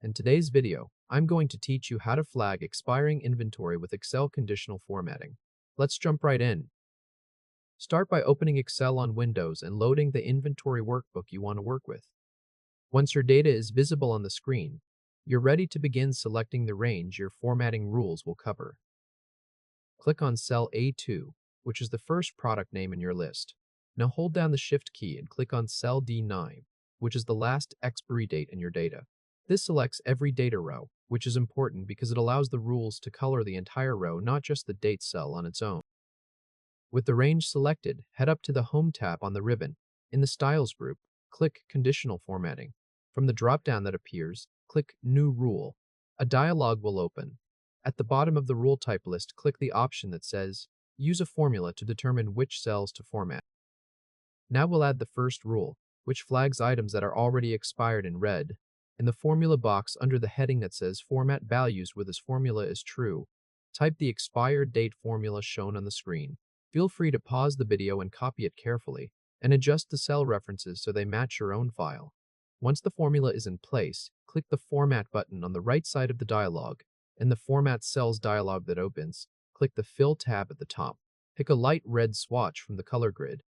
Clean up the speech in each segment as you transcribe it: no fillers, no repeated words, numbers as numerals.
In today's video, I'm going to teach you how to flag expiring inventory with Excel conditional formatting. Let's jump right in. Start by opening Excel on Windows and loading the inventory workbook you want to work with. Once your data is visible on the screen, you're ready to begin selecting the range your formatting rules will cover. Click on cell A2, which is the first product name in your list. Now hold down the Shift key and click on cell D9, which is the last expiry date in your data. This selects every data row, which is important because it allows the rules to color the entire row, not just the date cell on its own. With the range selected, head up to the Home tab on the ribbon. In the Styles group, click Conditional Formatting. From the drop-down that appears, click New Rule. A dialog will open. At the bottom of the rule type list, click the option that says Use a formula to determine which cells to format. Now we'll add the first rule, which flags items that are already expired in red. In the formula box under the heading that says Format Values where this formula is true, type the expired date formula shown on the screen. Feel free to pause the video and copy it carefully, and adjust the cell references so they match your own file. Once the formula is in place, click the Format button on the right side of the dialog. In the Format Cells dialog that opens, click the Fill tab at the top. Pick a light red swatch from the color grid.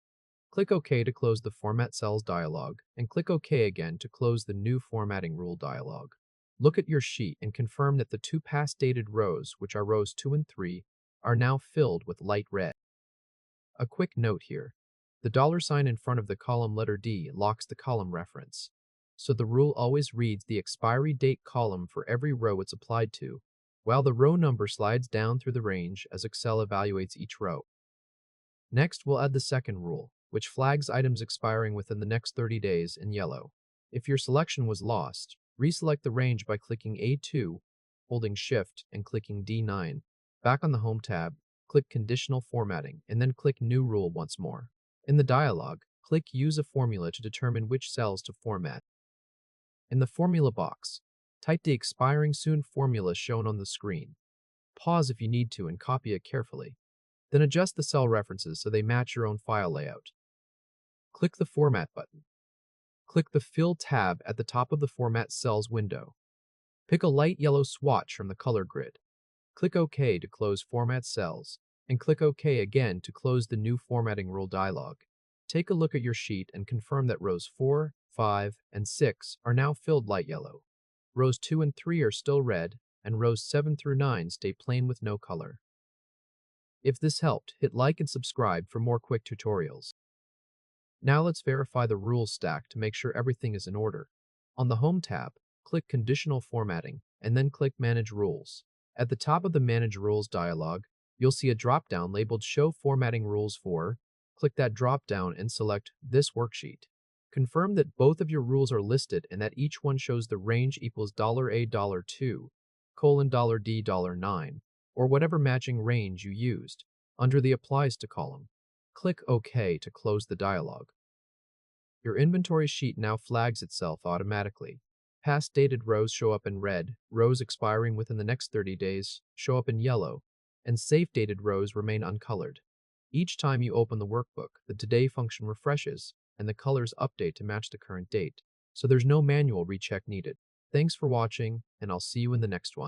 Click OK to close the Format Cells dialog, and click OK again to close the New Formatting Rule dialog. Look at your sheet and confirm that the two past dated rows, which are rows 2 and 3, are now filled with light red. A quick note here. The $sign in front of the column letter D locks the column reference, so the rule always reads the expiry date column for every row it's applied to, while the row number slides down through the range as Excel evaluates each row. Next, we'll add the second rule, which flags items expiring within the next 30 days in yellow. If your selection was lost, reselect the range by clicking A2, holding Shift, and clicking D9. Back on the Home tab, click Conditional Formatting, and then click New Rule once more. In the dialog, click Use a formula to determine which cells to format. In the formula box, type the expiring soon formula shown on the screen. Pause if you need to and copy it carefully. Then adjust the cell references so they match your own file layout. Click the Format button. Click the Fill tab at the top of the Format Cells window. Pick a light yellow swatch from the color grid. Click OK to close Format Cells, and click OK again to close the New Formatting Rule dialog. Take a look at your sheet and confirm that rows 4, 5, and 6 are now filled light yellow. Rows 2 and 3 are still red, and rows 7 through 9 stay plain with no color. If this helped, hit like and subscribe for more quick tutorials. Now let's verify the rules stack to make sure everything is in order. On the Home tab, click Conditional Formatting, and then click Manage Rules. At the top of the Manage Rules dialog, you'll see a drop-down labeled Show Formatting Rules for. Click that drop-down and select This Worksheet. Confirm that both of your rules are listed and that each one shows the range equals $A $2, $D $9, or whatever matching range you used, under the Applies to column. Click OK to close the dialog. Your inventory sheet now flags itself automatically. Past dated rows show up in red, rows expiring within the next 30 days show up in yellow, and safe dated rows remain uncolored. Each time you open the workbook, the Today function refreshes, and the colors update to match the current date, so there's no manual recheck needed. Thanks for watching, and I'll see you in the next one.